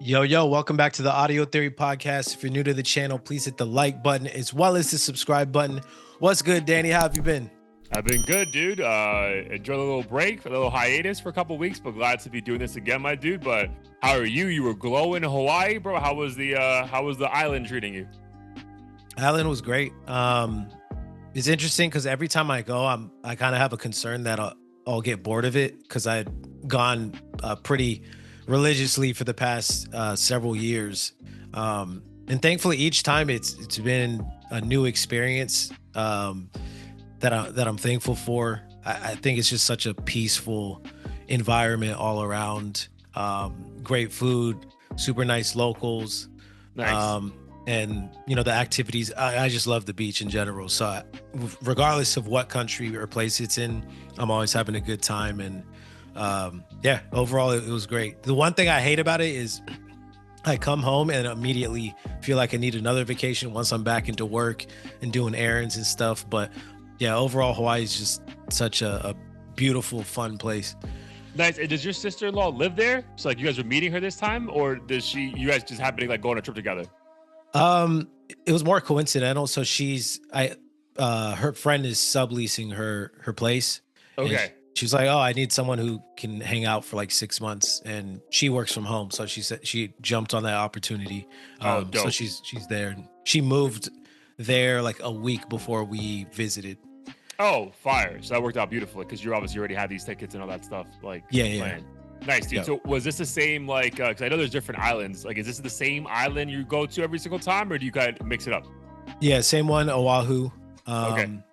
Yo, welcome back to the Audio Theory Podcast. If you're new to the channel, please hit the like button as well as the subscribe button. What's good, Danny? How have you been? I've been good, dude. Enjoyed a little break, a little hiatus for a couple weeks, but glad to be doing this again, my dude. But how are you? You were glowing in Hawaii, bro. How was the island treating you? Alan was great. It's interesting because every time I go, I kind of have a concern that I'll get bored of it because I'd gone pretty religiously for the past several years, and thankfully each time it's been a new experience that I'm thankful for. I think it's just such a peaceful environment all around. Great food, super nice locals. Nice. And the activities, I just love the beach in general. So regardless of what country or place it's in, I'm always having a good time. And yeah, overall it was great. The one thing I hate about it is I come home and immediately feel like I need another vacation once I'm back into work and doing errands and stuff. But yeah, overall Hawaii is just such a beautiful, fun place. Nice. And does your sister-in-law live there? So like you guys were meeting her this time, or you guys just happen to like go on a trip together? It was more coincidental. So her friend is subleasing her place, and Okay. she was like, "Oh, I need someone who can hang out for like 6 months," and she works from home, so she said she jumped on that opportunity. Oh, So dope. she's there, and she moved there like a week before we visited. Oh, fire. So that worked out beautifully because you obviously already had these tickets and all that stuff like Yeah. planned. Nice, dude. Yeah. So was this the same like because I know there's different islands. Like, is this the same island you go to every single time, or do you kind of mix it up? Yeah, same one, Oahu. Okay. And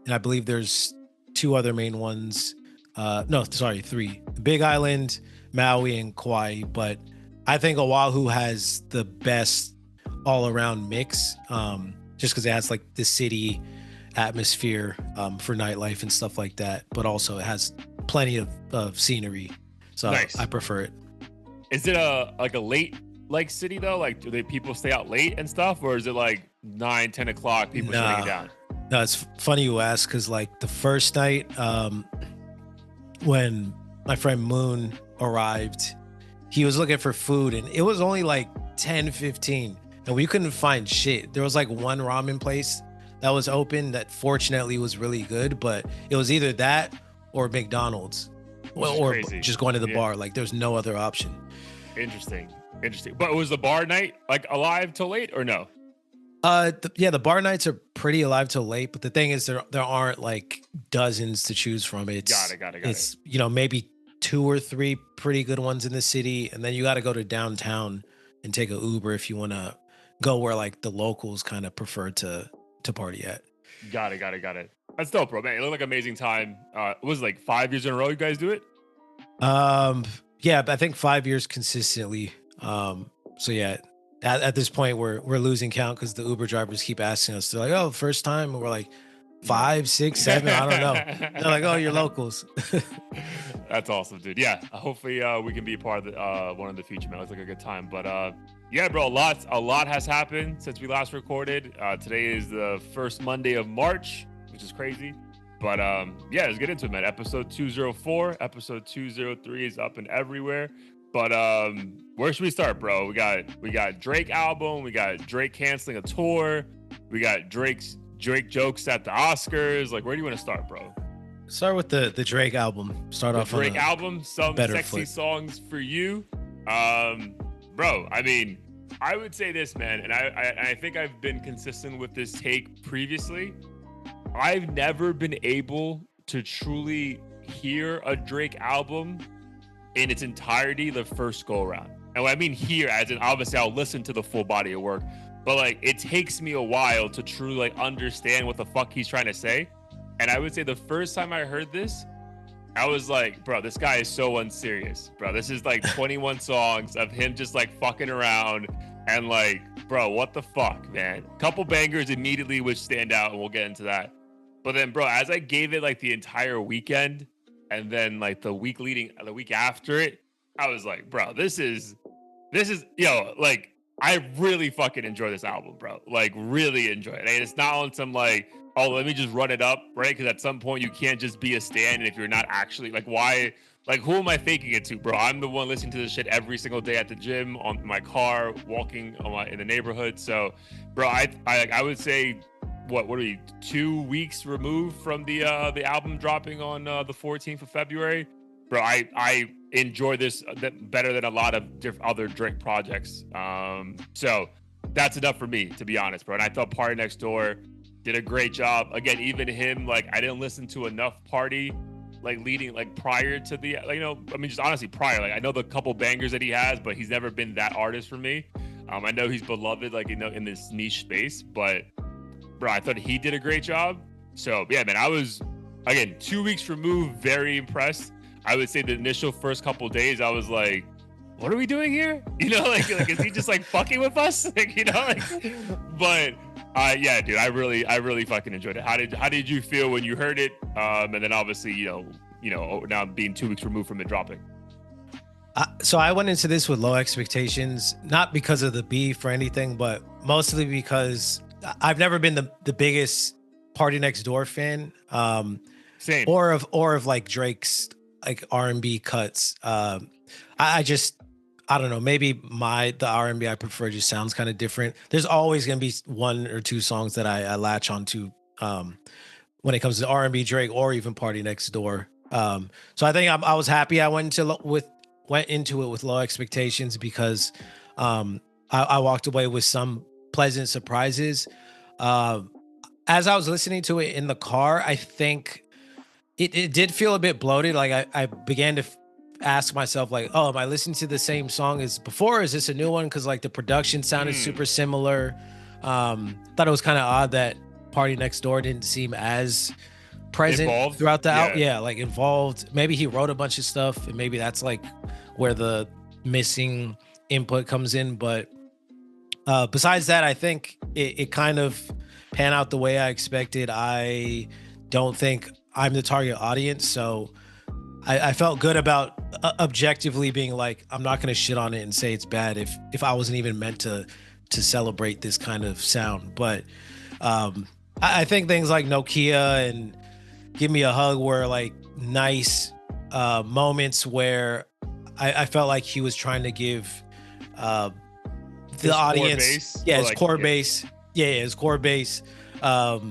I believe there's two other main ones. No, sorry, three. Big Island, Maui, and Kauai. But I think Oahu has the best all around mix. Just because it has like the city atmosphere for nightlife and stuff like that. But also it has plenty of scenery. So Nice. I prefer it. Is it a late like city though? Like, do they people stay out late and stuff, or is it like 9, 10 o'clock people shutting it Nah. down? No, it's funny you ask because like the first night, when my friend Moon arrived, he was looking for food and it was only like 10:15, and we couldn't find shit. There was like one ramen place that was open that fortunately was really good, but it was either that or McDonald's. Which Well, is or crazy. just going to the Yeah, bar. Like there's no other option. interesting, interesting. But was the bar night like alive till late or no? Yeah, the bar nights are pretty alive till late, but the thing is, there aren't like dozens to choose from. Got It's it, got it, got it. it's maybe two or three pretty good ones in the city, and then you got to go to downtown and take a Uber if you want to go where like the locals kind of prefer to party at. Got it, got it, got it. That's dope, bro. Man, it looked like amazing time. Was it like 5 years in a row you guys do it? Um, yeah, but I think 5 years consistently. So yeah, at this point we're losing count because the Uber drivers keep asking us. They're like, "Oh, first time," and we're like, five, six, seven. I don't know. They're like, "Oh, you're locals." That's awesome, dude. Yeah, hopefully we can be a part of the one in the future, man. Looks like a good time. But yeah, bro, a lot has happened since we last recorded. Today is the first Monday of March, which is crazy. But yeah, let's get into it, man. Episode 204, episode 203 is up and everywhere. But where should we start, bro? We got Drake album, we got Drake canceling a tour, we got Drake jokes at the Oscars. Like, where do you want to start, bro? Start with the Drake album. Start The off on Drake a album, some better sexy foot. songs for you. Bro, I mean, I would say this, man, and I think I've been consistent with this take previously. I've never been able to truly hear a Drake album in its entirety the first go around. And what I mean here, as in obviously I'll listen to the full body of work, but like it takes me a while to truly like understand what the fuck he's trying to say. And I would say the first time I heard this, I was like, bro, this guy is so unserious, bro. This is like 21 songs of him just like fucking around and like, bro, what the fuck, man? Couple bangers immediately which stand out, and we'll get into that. But then, bro, as I gave it like the entire weekend, and then like the week after it, I was like, bro, this is like I really fucking enjoy this album, bro. Like really enjoy it. And it's not on some like, oh, let me just run it up, right? Because at some point you can't just be a stan, and if you're not actually like, like, who am I faking it to, bro? I'm the one listening to this shit every single day at the gym, on my car, walking in the neighborhood. So, bro, I would say, what are we, 2 weeks removed from the album dropping on the 14th of February, bro. I enjoy this better than a lot of other Drake projects. So that's enough for me, to be honest, bro. And I thought Party Next Door did a great job. Again, even him, like, I didn't listen to enough Party, like, leading, like, prior to the, like, I mean, just honestly prior. Like, I know the couple bangers that he has, but he's never been that artist for me. I know he's beloved, like, in this niche space, but bro, I thought he did a great job. So yeah, man, I was, again, 2 weeks removed, very impressed. I would say the initial first couple days, I was like, what are we doing here? Like is he just like fucking with us? Like, but yeah, dude, I really fucking enjoyed it. How did you feel when you heard it? And then obviously, now being 2 weeks removed from it dropping. So I went into this with low expectations, not because of the beef or anything, but mostly because I've never been the biggest Party Next Door fan. Same. Or of like Drake's like R&B cuts. I don't know, maybe the R&B I prefer just sounds kind of different. There's always going to be one or two songs that I latch onto when it comes to R&B Drake or even Party Next Door. So I think I was happy I went into it with low expectations because I walked away with some pleasant surprises. As I was listening to it in the car, I think it did feel a bit bloated. Like I began to ask myself, like, oh, am I listening to the same song as before? Is this a new one? Because like the production sounded super similar. Thought it was kind of odd that Party Next Door didn't seem as present involved throughout the like involved. Maybe he wrote a bunch of stuff, and maybe that's like where the missing input comes in. But besides that, I think it kind of panned out the way I expected. I don't think I'm the target audience, so I felt good about objectively being like, I'm not going to shit on it and say it's bad if I wasn't even meant to celebrate this kind of sound. But I think things like Nokia and Give Me a Hug were like nice moments where I felt like he was trying to give the audience, his core base, his core base, a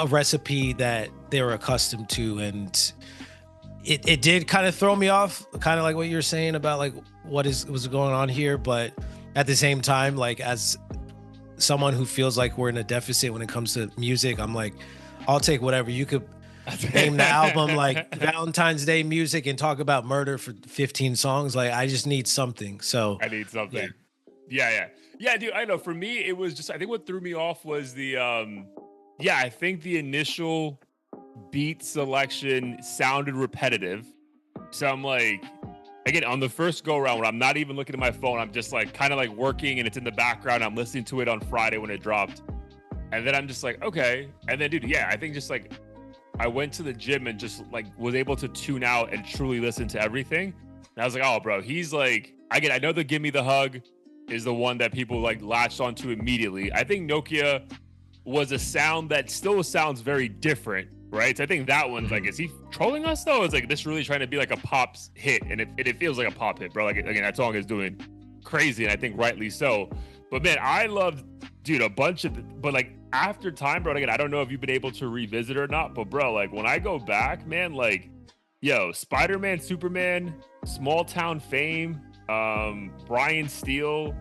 recipe that they were accustomed to, and it did kind of throw me off, kind of like what you're saying about like what was going on here. But at the same time, like as someone who feels like we're in a deficit when it comes to music, I'm like, I'll take whatever. You could name the album like Valentine's Day music and talk about murder for 15 songs. Like I just need something. So I need something. Yeah, dude. I know. For me, it was just, I think what threw me off was the I think the initial beat selection sounded repetitive. So I'm like, again, on the first go around when I'm not even looking at my phone, I'm just like kind of like working and it's in the background. I'm listening to it on Friday when it dropped. And then I'm just like, okay. And then, dude, I think just like I went to the gym and just like was able to tune out and truly listen to everything. And I was like, oh, bro, he's like, I know the Give Me the Hug is the one that people like latched onto immediately. I think Nokia was a sound that still sounds very different, right? So I think that one's like, is he trolling us though? It's like this really trying to be like a pop hit, and it feels like a pop hit, bro. Like again, that song is doing crazy, and I think rightly so. But man, I loved, dude, a bunch of, but like after time, bro. Again, I don't know if you've been able to revisit or not, but bro, like when I go back, man, like, yo, Spider-Man, Superman, Small Town Fame, Brian Steele,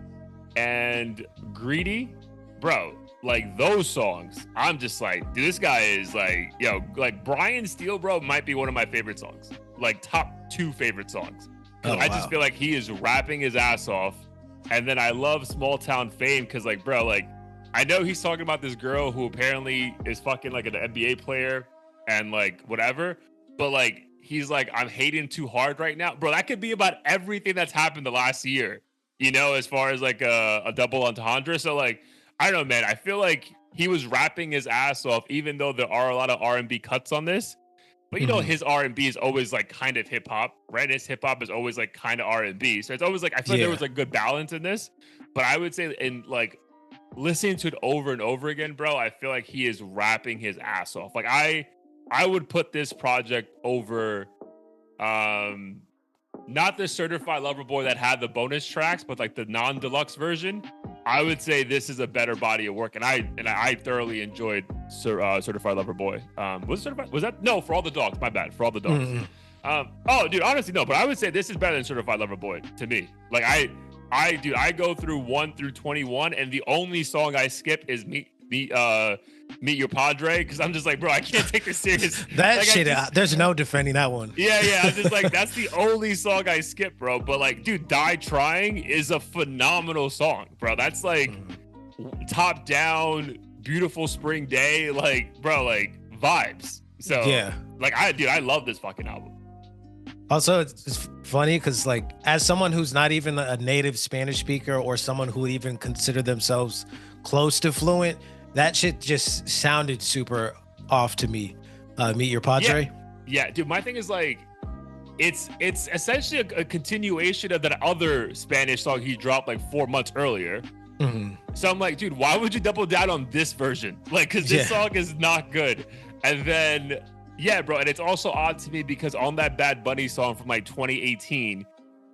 and Greedy, bro. Like those songs, I'm just like, dude, this guy is like, yo, like Brian Steele, bro, might be one of my favorite songs, like top 2 favorite songs. I just feel like he is rapping his ass off. And then I love Small Town Fame because, like, bro, like, I know he's talking about this girl who apparently is fucking like an NBA player and like whatever, but like, he's like, I'm hating too hard right now, bro. That could be about everything that's happened the last year, as far as like a double entendre. So like, I don't know, man. I feel like he was rapping his ass off, even though there are a lot of R&B cuts on this. But his R&B is always like kind of hip hop, right? His hip hop is always like kind of R&B. So it's always like, I feel like there was a good balance in this. But I would say in like listening to it over and over again, bro, I feel like he is rapping his ass off. Like I would put this project over Not the Certified Lover Boy that had the bonus tracks, but like the non-deluxe version. I would say this is a better body of work, and I thoroughly enjoyed Certified Lover Boy. Was it certified? Was that no? For All the Dogs. My bad. For All the Dogs. Oh, dude, honestly, no. But I would say this is better than Certified Lover Boy to me. Like I go through 1 through 21, and the only song I skip is Meet Your Padre, because I'm just like, bro, I can't take this serious. That like, shit, there's no defending that one. Yeah. I'm just like, that's the only song I skip, bro. But like, dude, Die Trying is a phenomenal song, bro. That's like top down, beautiful spring day, like, bro, like vibes. So yeah, like I love this fucking album. Also, it's funny because, like, as someone who's not even a native Spanish speaker or someone who would even consider themselves close to fluent, that shit just sounded super off to me. Meet Your Padre. Yeah, dude. My thing is like, it's essentially a continuation of that other Spanish song he dropped like 4 months earlier. So I'm like, dude, why would you double down on this version? Like, because this song is not good. And then. Yeah, bro, and it's also odd to me because on that Bad Bunny song from like 2018,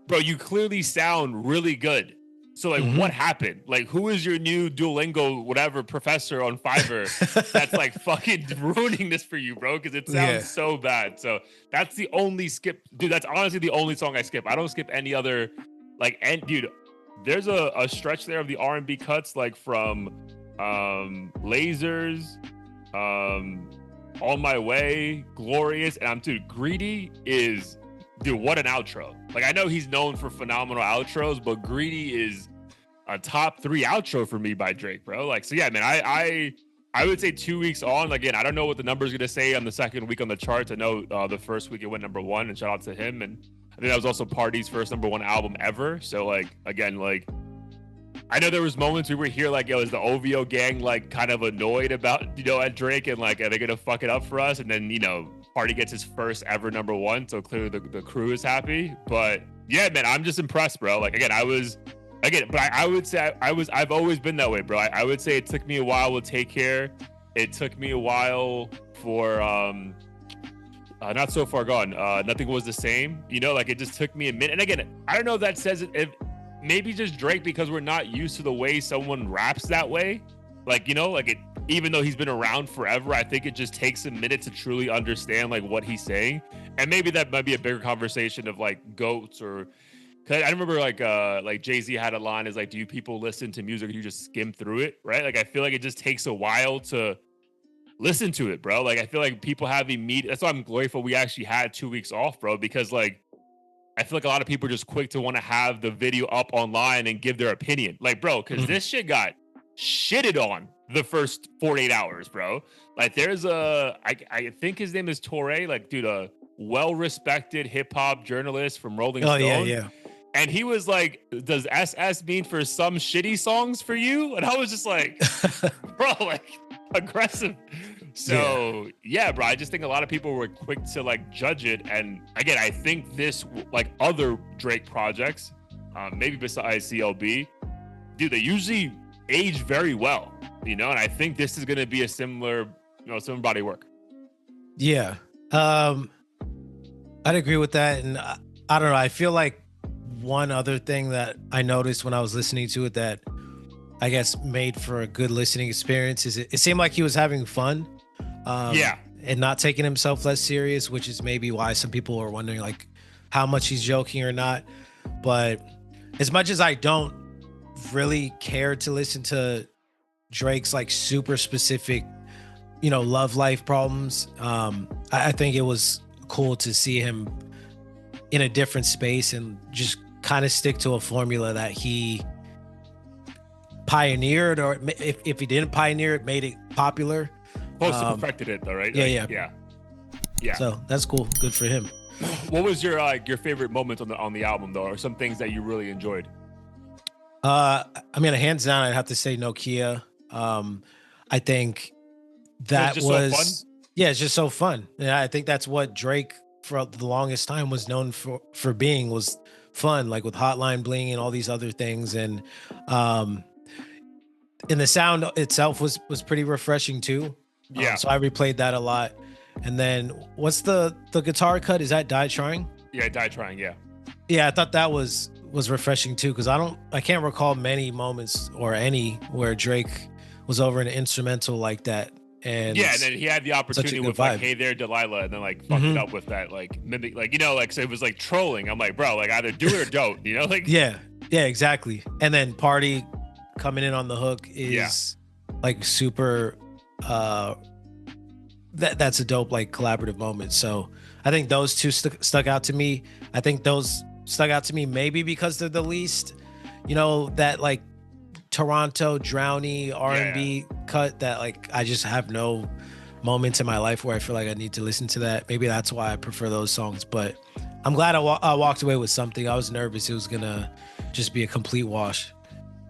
bro, you clearly sound really good. So like, what happened? Like, who is your new Duolingo, whatever professor on Fiverr that's like fucking ruining this for you, bro? Because it sounds so bad. So that's the only skip, dude. That's honestly the only song I skip. I don't skip any other, like, and dude, there's a stretch there of the R&B cuts, like from Lasers, On My Way, Glorious, and Greedy is, dude, what an outro. Like, I know he's known for phenomenal outros, but Greedy is a top 3 outro for me by Drake, bro. Like, so yeah, man, I would say 2 weeks on. Again, I don't know what the number's gonna say on the second week on the charts. I know the first week it went #1, and shout out to him. And I think that was also Party's first #1 album ever. So like, again, like, I know there was moments we were here like, yo, is the OVO gang like kind of annoyed about, at Drake, and like, are they gonna fuck it up for us? And then, Party gets his first ever #1, so clearly the crew is happy. But yeah, man, I'm just impressed, bro. Like, again, I would say I've always been that way, bro. I would say it took me a while with Take Care. It took me a while for Not So Far Gone. Nothing Was the Same. Like, it just took me a minute. And again, I don't know if that says it. If maybe just Drake, because we're not used to the way someone raps that way. Like, like it, even though he's been around forever, I think it just takes a minute to truly understand like what he's saying. And maybe that might be a bigger conversation of like goats, or cause I remember like Jay-Z had a line is like, do you people listen to music or you just skim through it? Right. Like, I feel like it just takes a while to listen to it, bro. Like, I feel like people have that's why I'm grateful we actually had 2 weeks off, bro, because like, I feel like a lot of people are just quick to want to have the video up online and give their opinion. Like, bro, because this shit got shitted on the first 48 hours, bro. Like, there's I think his name is Torre, like, dude, a well-respected hip-hop journalist from Rolling Stone. Yeah. And he was like, does SS mean for some shitty songs for you? And I was just like, bro, like, aggressive. So yeah, bro, I just think a lot of people were quick to like judge it. And again, I think this, like other Drake projects, maybe besides CLB, dude, they usually age very well, and I think this is going to be a similar body of work. Yeah. I'd agree with that. And I don't know. I feel like one other thing that I noticed when I was listening to it that I guess made for a good listening experience is it seemed like he was having fun. And not taking himself less serious, which is maybe why some people are wondering like how much he's joking or not. But as much as I don't really care to listen to Drake's like super specific, love life problems, I think it was cool to see him in a different space and just kind of stick to a formula that he pioneered, or if he didn't pioneer it, made it popular. Close to perfected it though, right? Yeah. So that's cool. Good for him. What was your favorite moment on the album though, or some things that you really enjoyed? I mean, hands down, I'd have to say Nokia. I think that was so fun? Yeah, it's just so fun. And I think that's what Drake for the longest time was known for being, was fun, like with Hotline Bling and all these other things. And the sound itself was pretty refreshing too. Yeah. So I replayed that a lot. And then what's the guitar cut? Is that Die Trying? Yeah, Die Trying. Yeah. Yeah, I thought that was refreshing too, because I can't recall many moments or any where Drake was over an instrumental like that, Yeah, and and then he had the such a opportunity good with like, vibe. "Hey there, Delilah," and then like fucked it Hmm. up with that like mimic, like like so it was like trolling. I'm like, bro, like either do it or don't, like Yeah, yeah, exactly. And then Party coming in on the hook yeah, is like super. uh that's a dope like collaborative moment. So I think those two stuck out to me. I think those stuck out to me maybe because they're the least, that like Toronto drowny yeah, yeah. R&B cut that like I just have no moments in my life where I feel like I need to listen to that. Maybe that's why I prefer those songs. But I'm glad I walked away with something. I was nervous it was gonna just be a complete wash.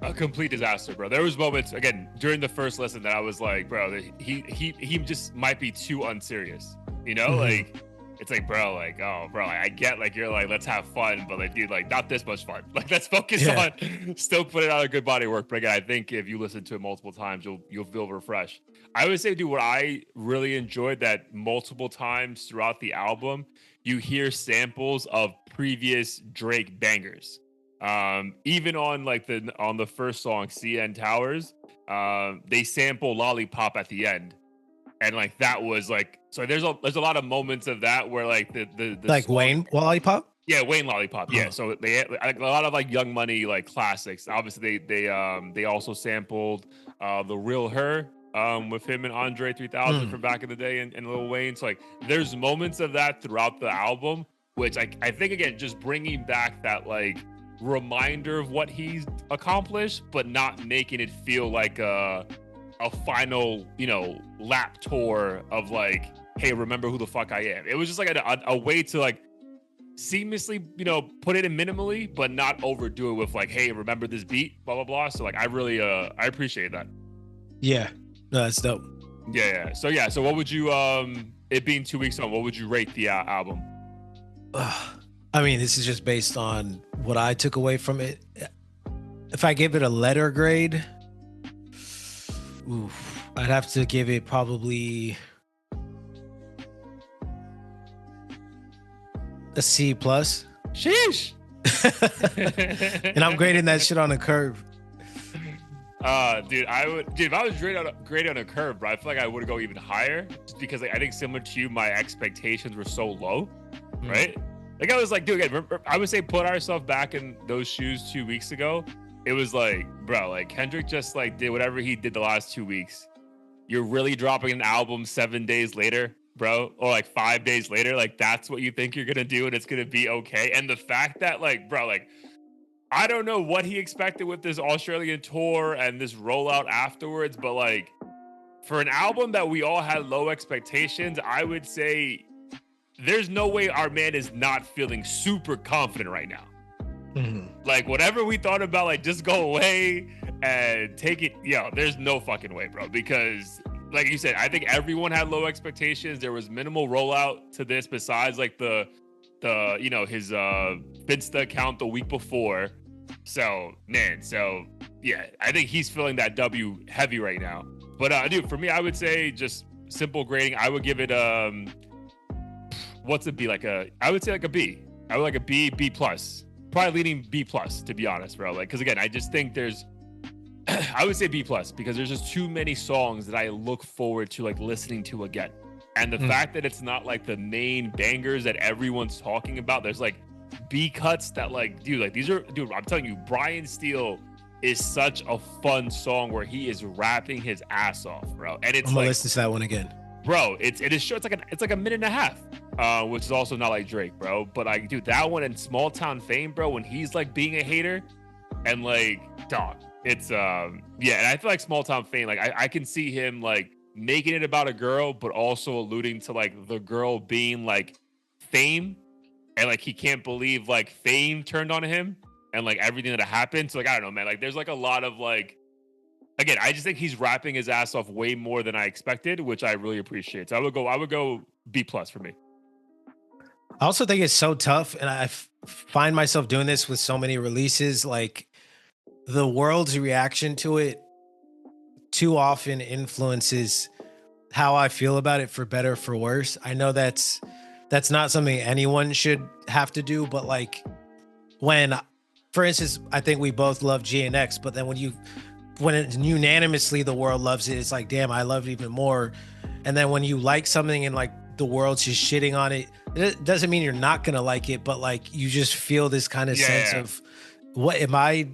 A complete disaster, bro. There was moments again during the first listen that I was like, bro, he just might be too unserious. Hmm. Like it's like, bro, like, oh, bro, like, I get like you're like, let's have fun, but like, dude, like, not this much fun. Like, let's focus Yeah. on still putting out a good body work. But again, I think if you listen to it multiple times, you'll feel refreshed. I would say, dude, what I really enjoyed that multiple times throughout the album, you hear samples of previous Drake bangers. Even on like the first song, CN Towers, they sample Lollipop at the end, and like that was like so. There's a lot of moments of that where like the Like song, Wayne Lollipop. yeah, Wayne Lollipop, yeah. Uh-huh. So they had like, a lot of like Young Money like classics. Obviously, they also sampled the Real Her. With him and Andre 3000 Mm. from back in the day, and Lil Wayne. So like, there's moments of that throughout the album, which I think again, just bringing back that like reminder of what he's accomplished, but not making it feel like a final, lap tour of like, hey, remember who the fuck I am. It was just like a way to like seamlessly, put it in minimally, but not overdo it with like, hey, remember this beat, blah blah blah. So like, I really, I appreciate that. Yeah. No, that's dope. Yeah, yeah. So what would you, it being 2 weeks on, what would you rate the album? I mean, this is just based on what I took away from it. If I give it a letter grade, I'd have to give it probably a C plus. Sheesh. And I'm grading that shit on a curve. Dude, if I was great on a curve, bro, I feel like I would go even higher, just because like, I think similar to you, my expectations were so low, right? Like I was like, dude, again, I would say put ourselves back in those shoes 2 weeks ago. It was like, bro, like Kendrick just like did whatever he did the last 2 weeks. You're really dropping an album 7 days later, bro, or like 5 days later. Like that's what you think you're gonna do, and it's gonna be okay. And the fact that like, bro, like I don't know what he expected with this Australian tour and this rollout afterwards, but like for an album that we all had low expectations, I would say there's no way our man is not feeling super confident right now. Mm-hmm. Like whatever we thought about, like just go away and take it. There's no fucking way, bro. Because like you said, I think everyone had low expectations. There was minimal rollout to this besides like the his Finsta account the week before. So man, yeah, I think he's feeling that W heavy right now. But dude, for me, I would say just simple grading. I would give it what's it be like I would say like a B. I would like a B plus. Probably leaning B plus to be honest, bro. Like, because again, I just think there's I would say B plus because there's just too many songs that I look forward to like listening to again. And the fact that it's not like the main bangers that everyone's talking about, there's like B cuts that like, dude, like these are, dude, I'm telling you, Brian Steele is such a fun song where he is rapping his ass off, bro. And it's I'm gonna like, listen to that one again. bro, it is short. It's like a minute and a half, which is also not like Drake, bro. But like, dude, that one in Small Town Fame, bro, when he's like being a hater and like, dog, it's yeah. And I feel like Small Town Fame, like I can see him like making it about a girl, but also alluding to like the girl being like Fame, and like he can't believe like Fame turned on him and like everything that happened. So like I don't know, man. Like there's like a lot of like, again, I just think he's rapping his ass off way more than I expected, which I really appreciate. So I would go B plus for me. I also think it's so tough, and I find myself doing this with so many releases. Like the world's reaction to it too often influences how I feel about it, for better or for worse. I know that's that's not something anyone should have to do. But like when, for instance, I think we both love GNX, but then when it's unanimously the world loves it, it's like, damn, I love it even more. And then when you like something and like the world's just shitting on it, it doesn't mean you're not gonna like it, but like you just feel this kind of sense Yeah. of, what am I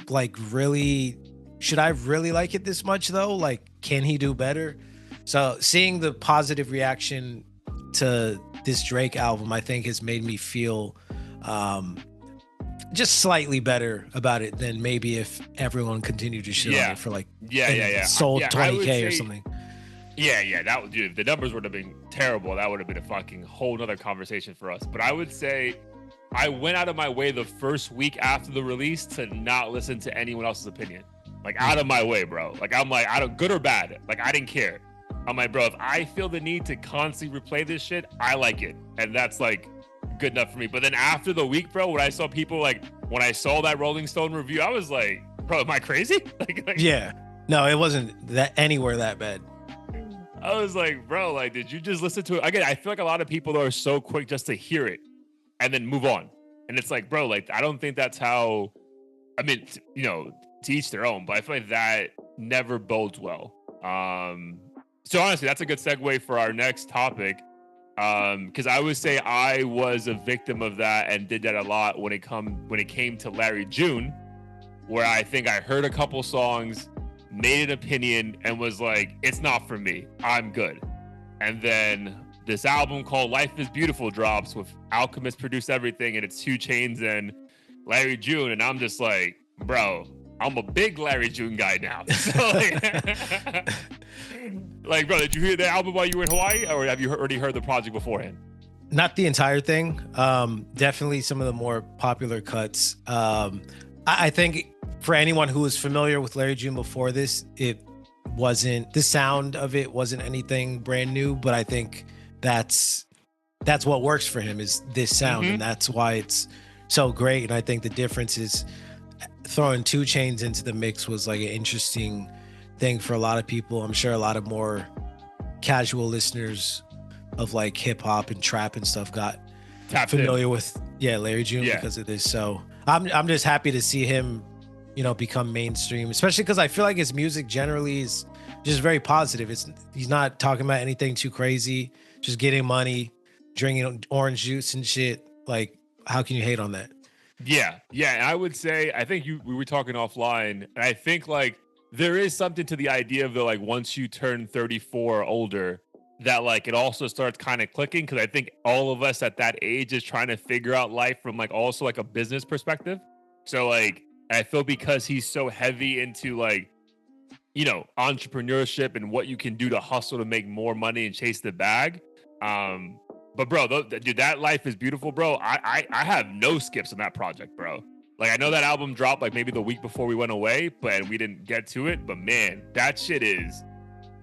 like really, should I really like it this much though? Like, can he do better? So seeing the positive reaction to this Drake album, I think has made me feel um just slightly better about it than maybe if everyone continued to shit on Yeah. it for like, Yeah. and Yeah. Yeah. sold Yeah. I would 20K or say, something. yeah. That would, dude, if the numbers would have been terrible, that would have been a fucking whole nother conversation for us. But I would say I went out of my way the first week after the release to not listen to anyone else's opinion. Like, out of my way, bro. Like, I'm like, I don't, good or bad. Like, I didn't care. I'm like, bro, if I feel the need to constantly replay this shit, I like it. And that's like good enough for me. But then after the week, bro, when I saw people like, when I saw that Rolling Stone review, I was like, bro, am I crazy? Like, Yeah. No, it wasn't that anywhere that bad. I was like, bro, like, did you just listen to it? Again, I feel like a lot of people are so quick just to hear it and then move on. And it's like, bro, like, I don't think that's how, I mean, you know, to each their own, but I feel like that never bodes well. So honestly, that's a good segue for our next topic. Because I would say I was a victim of that and did that a lot when it came to Larry June, where I think I heard a couple songs, made an opinion, and was like, it's not for me. I'm good. And then this album called Life is Beautiful drops with Alchemist produced everything, and it's 2 Chainz and Larry June, and I'm just like, bro, I'm a big Larry June guy now. So like, bro, did you hear the album while you were in Hawaii, or have you already heard the project beforehand? Not the entire thing. Definitely some of the more popular cuts. I think for anyone who was familiar with Larry June before this, it wasn't, the sound of it wasn't anything brand new, but I think that's what works for him, is this sound, and that's why it's so great. And I think the difference is throwing 2 Chainz into the mix was like an interesting thing for a lot of people. I'm sure a lot of more casual listeners of like hip hop and trap and stuff got familiar with Larry June because of this. So I'm just happy to see him, you know, become mainstream, especially because I feel like his music generally is just very positive. He's not talking about anything too crazy, just getting money, drinking orange juice and shit. Like, how can you hate on that? Yeah. And I would say, I think we were talking offline, and I think like there is something to the idea of the, like, once you turn 34 or older, that like it also starts kind of clicking, because I think all of us at that age is trying to figure out life from like also like a business perspective. So like I feel because he's so heavy into like, you know, entrepreneurship and what you can do to hustle to make more money and chase the bag. But bro, dude, that Life is Beautiful, bro. I have no skips on that project, bro. Like, I know that album dropped like maybe the week before we went away, but we didn't get to it. But man, that shit is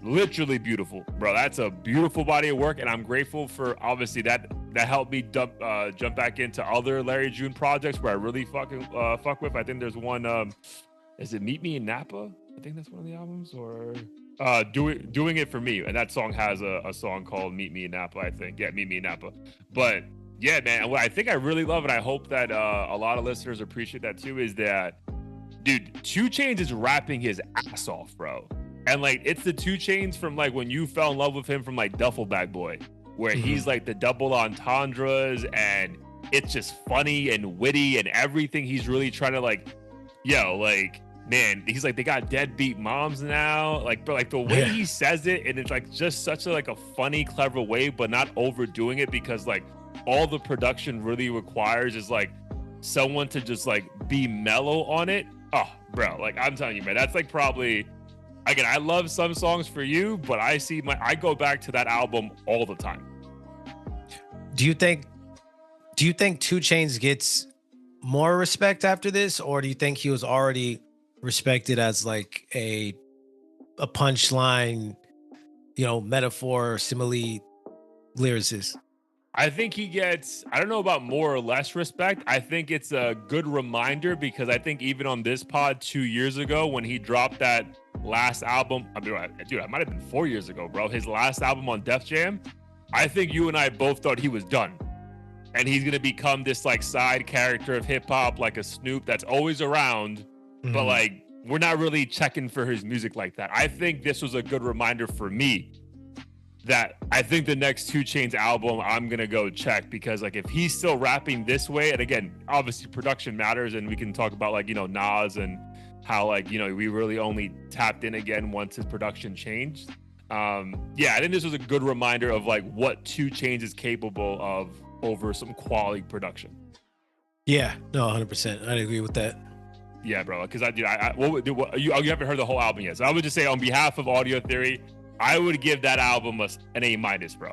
literally beautiful, bro. That's a beautiful body of work, and I'm grateful for obviously that helped me jump back into other Larry June projects where I really fucking fuck with. I think there's one. Is it Meet Me in Napa? I think that's one of the albums, or doing It For Me, and that song has a song called Meet Me in Napa, I think. Yeah, Meet Me in Napa. But yeah, man, what I think I really love, and I hope that a lot of listeners appreciate that too, is that, dude, 2 Chainz is rapping his ass off, bro. And like, it's the 2 Chainz from like when you fell in love with him from like Duffel Bag Boy, where he's like the double entendres, and it's just funny and witty and everything. He's really trying to like, like, man, he's like, they got deadbeat moms now. Like, but like the way he says it, and it's like just such a like a funny, clever way, but not overdoing it, because like all the production really requires is like someone to just like be mellow on it. Oh, bro, like I'm telling you, man, that's like probably, again, I love Some Songs For You, but I go back to that album all the time. Do you think 2 Chainz gets more respect after this, or do you think he was already respected as like a punchline, you know, metaphor, simile lyricist? I think he gets, I don't know about more or less respect. I think it's a good reminder, because I think even on this pod 2 years ago, when he dropped that last album, I mean, dude, it might have been 4 years ago, bro. His last album on Def Jam, I think you and I both thought he was done. And he's going to become this like side character of hip hop, like a Snoop that's always around, but like we're not really checking for his music like that. I think this was a good reminder for me that I think the next 2 Chainz album I'm going to go check, because like if he's still rapping this way, and again, obviously production matters, and we can talk about like, you know, Nas and how like, you know, we really only tapped in again once his production changed. Yeah, I think this was a good reminder of like what 2 Chainz is capable of over some quality production. Yeah, no, 100%. I agree with that. Yeah, bro. Because you haven't heard the whole album yet, so I would just say on behalf of Audio Theory, I would give that album an A-, bro.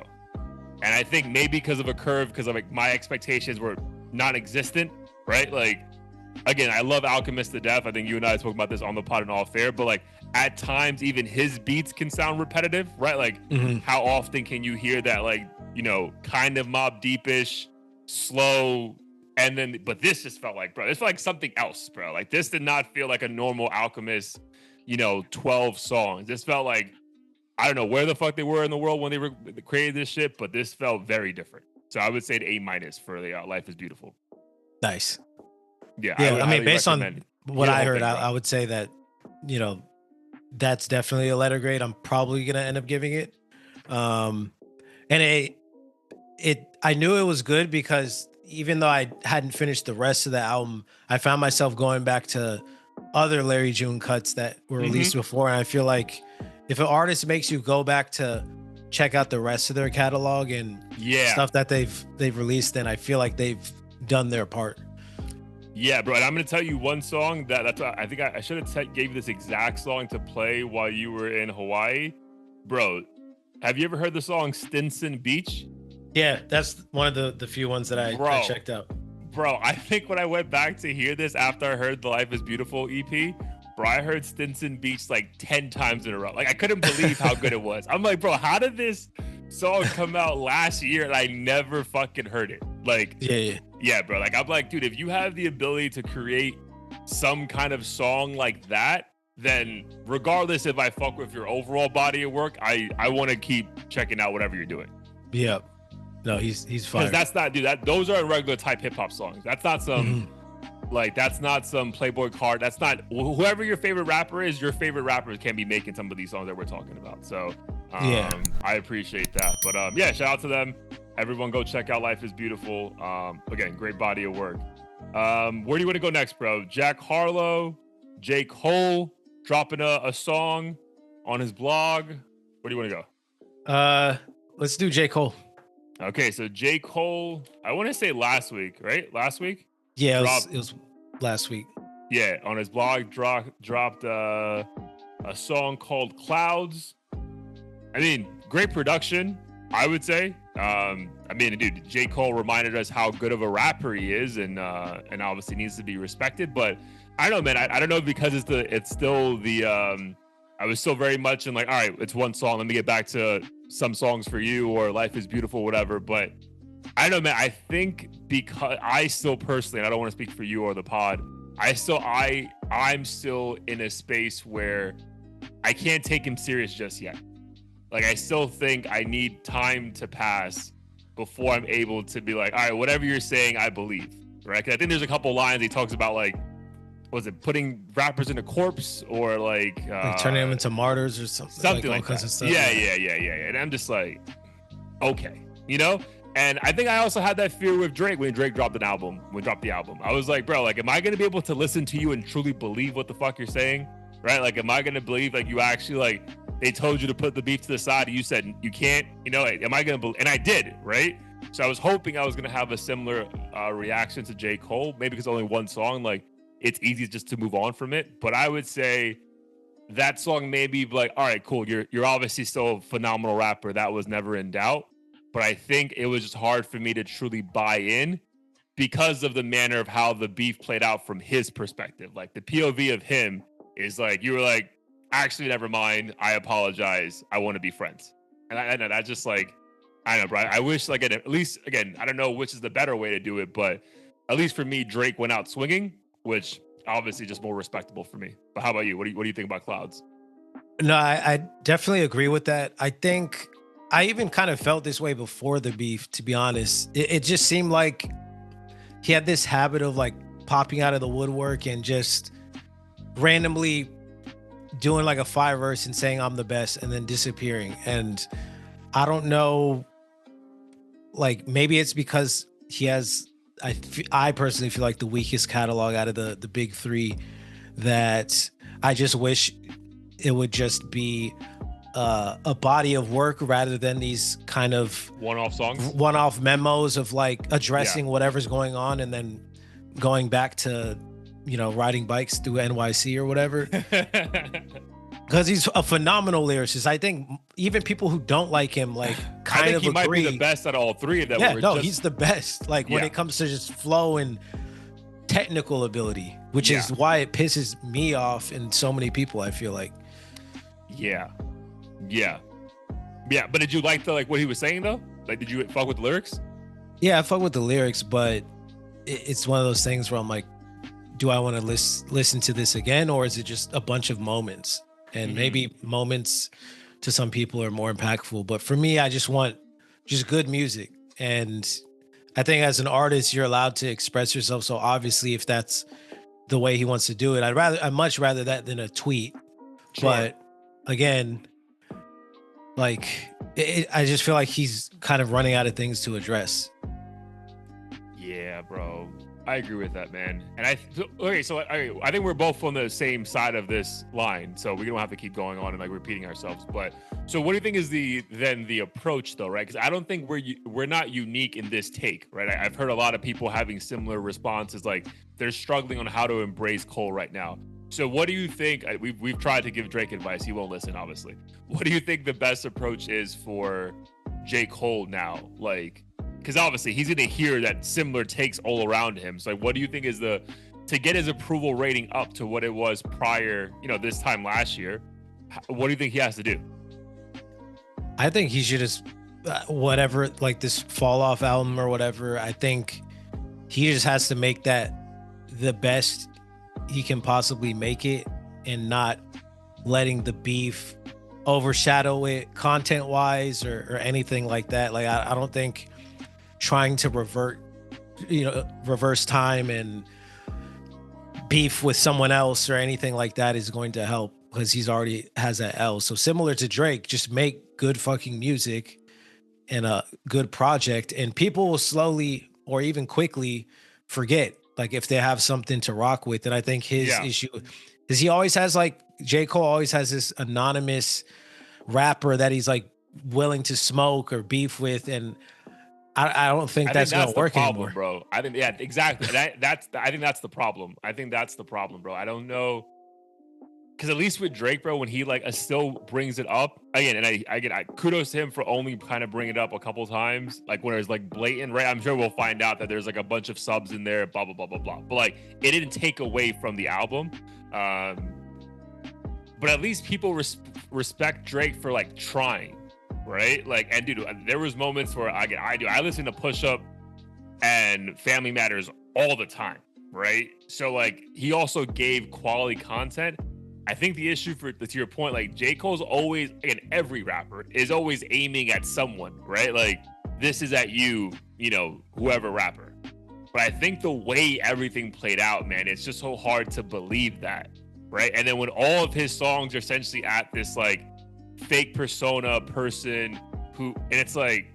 And I think maybe because of a curve, because of like my expectations were non-existent, right? Like, again, I love Alchemist to death. I think you and I spoke about this on the pod and all fair, but like at times even his beats can sound repetitive, right? Like how often can you hear that, like, you know, kind of Mobb Deep-ish, slow, and then, but this just felt like, bro, this felt like something else, bro. Like this did not feel like a normal Alchemist, you know, 12 songs. This felt like, I don't know where the fuck they were in the world when they created this shit, but this felt very different. So I would say an A- for the Life is Beautiful. Nice. Yeah. I mean, based on what I heard, I would say that, you know, that's definitely a letter grade. I'm probably going to end up giving it. And I knew it was good because even though I hadn't finished the rest of the album, I found myself going back to other Larry June cuts that were released before. And I feel like if an artist makes you go back to check out the rest of their catalog and stuff that they've released, then I feel like they've done their part. Yeah, bro. And I'm going to tell you one song that's I think I should have gave you this exact song to play while you were in Hawaii. Bro, have you ever heard the song Stinson Beach? Yeah, that's one of the few ones that I checked out. Bro, I think when I went back to hear this after I heard the Life is Beautiful EP, bro, I heard Stinson Beach like 10 times in a row. Like, I couldn't believe how good it was. I'm like, bro, how did this song come out last year and I never fucking heard it? Like, yeah, bro. Like, I'm like, dude, if you have the ability to create some kind of song like that, then regardless if I fuck with your overall body of work, I want to keep checking out whatever you're doing. Yeah. No, he's fine. Because that's not, dude, those are regular type hip hop songs. That's not some like, that's not some Playboy card. That's not, whoever your favorite rapper is, your favorite rappers can be making some of these songs that we're talking about. So I appreciate that. But yeah, shout out to them. Everyone go check out Life is Beautiful. Again, great body of work. Where do you want to go next, bro? Jack Harlow, J.Cole dropping a song on his blog. Where do you want to go? Let's do J.Cole. Okay, so J.Cole, I want to say last week, right? Last week? Yeah, it was last week. Yeah, on his blog, dropped a song called Clouds. I mean, great production, I would say. I mean, dude, J. Cole reminded us how good of a rapper he is, and obviously needs to be respected. But I don't know, man. I don't know, because it's still the I was still very much in like, all right, it's one song. Let me get back to some songs for you or Life is Beautiful, whatever. But I don't know, man. I think because I still personally, and I don't want to speak for you or the pod, I'm still in a space where I can't take him serious just yet. Like, I still think I need time to pass before I'm able to be like, all right, whatever you're saying, I believe, right? 'Cause I think there's a couple lines he talks about, like, was it putting rappers in a corpse or like turning them into martyrs or something like that. Yeah. And I'm just like, okay, you know? And I think I also had that fear with Drake when Drake dropped the album. I was like, bro, like, am I going to be able to listen to you and truly believe what the fuck you're saying? Right? Like, am I going to believe like you actually, like, they told you to put the beef to the side and you said you can't, you know, am I going to believe? And I did, right? So I was hoping I was going to have a similar reaction to J. Cole, maybe because only one song, like, it's easy just to move on from it. But I would say that song may be like, all right, cool. You're obviously still a phenomenal rapper. That was never in doubt. But I think it was just hard for me to truly buy in because of the manner of how the beef played out from his perspective. Like, the POV of him is like, you were like, actually, never mind. I apologize. I want to be friends. And I just like, I don't know, bro. I wish, like, at least, again, I don't know which is the better way to do it, but at least for me, Drake went out swinging, which obviously just more respectable for me. But how about you? What do you think about Clouds? No, I definitely agree with that. I think I even kind of felt this way before the beef, to be honest. It just seemed like he had this habit of like popping out of the woodwork and just randomly doing like a five verse and saying I'm the best and then disappearing. And I don't know, like maybe it's because he has I personally feel like the weakest catalog out of the big three, that I just wish it would just be a body of work rather than these kind of One-off songs. one-off memos of like Yeah. addressing whatever's going on and then going back to riding bikes through NYC or whatever, because he's a phenomenal lyricist. I think even people who don't like him like I kind think of he might be the agree. best out of all three of them. Yeah, We're no, just, he's the best. Like when yeah, it comes to just flow and technical ability, which yeah, is why it pisses me off and so many people, I feel like. yeah, yeah, yeah. But did you like the like what he was saying though? Like, did you fuck with the lyrics? Yeah, I fuck with the lyrics, but it's one of those things where I'm like, do I want to listen to this again, or is it just a bunch of moments? And Mm-hmm. maybe moments to some people are more impactful, but for me, I just want just good music. And I think as an artist, you're allowed to express yourself. So obviously, if that's the way he wants to do it, I'd much rather that than a tweet. Sure. But again, like I just feel like he's kind of running out of things to address. Yeah, bro. I agree with that, man. And okay, so I think we're both on the same side of this line, so we don't have to keep going on and like repeating ourselves. But so, what do you think is the approach though, right? Because I don't think we're not unique in this take, right? I've heard a lot of people having similar responses, like they're struggling on how to embrace Cole right now. So, what do you think? We've tried to give Drake advice; he won't listen, obviously. What do you think the best approach is for J. Cole now? Like, because obviously he's going to hear that similar takes all around him. So like, what do you think is to get his approval rating up to what it was prior, this time last year? What do you think he has to do? I think he should just whatever, like this fall off album or whatever. I think he just has to make that the best he can possibly make it, and not letting the beef overshadow it content wise or anything like that. Like I don't think trying to reverse time and beef with someone else or anything like that is going to help, because he's already has that L. So similar to Drake, just make good fucking music and a good project, and people will slowly or even quickly forget, like if they have something to rock with. And I think his Yeah. issue is he always has like J. Cole always has this anonymous rapper that he's like willing to smoke or beef with, and I don't think I think that's that's gonna the work problem, anymore. bro. I think, yeah, exactly. I think that's the problem. I think that's the problem, bro. I don't know. Because at least with Drake, bro, when he like still brings it up again, and I kudos to him for only kind of bringing it up a couple times, like when it's like blatant, right? I'm sure we'll find out that there's like a bunch of subs in there, blah blah blah blah blah. But like, it didn't take away from the album. Um, but at least people respect Drake for like trying, right? Like, and dude, there was moments where I listen to Push Up and Family Matters all the time, right? So like, he also gave quality content. I think the issue, to your point, like J. Cole's always, again, every rapper is always aiming at someone, right? Like, this is at you, whoever rapper. But I think the way everything played out, man, it's just so hard to believe that, right? And then when all of his songs are essentially at this like fake persona person who, and it's like,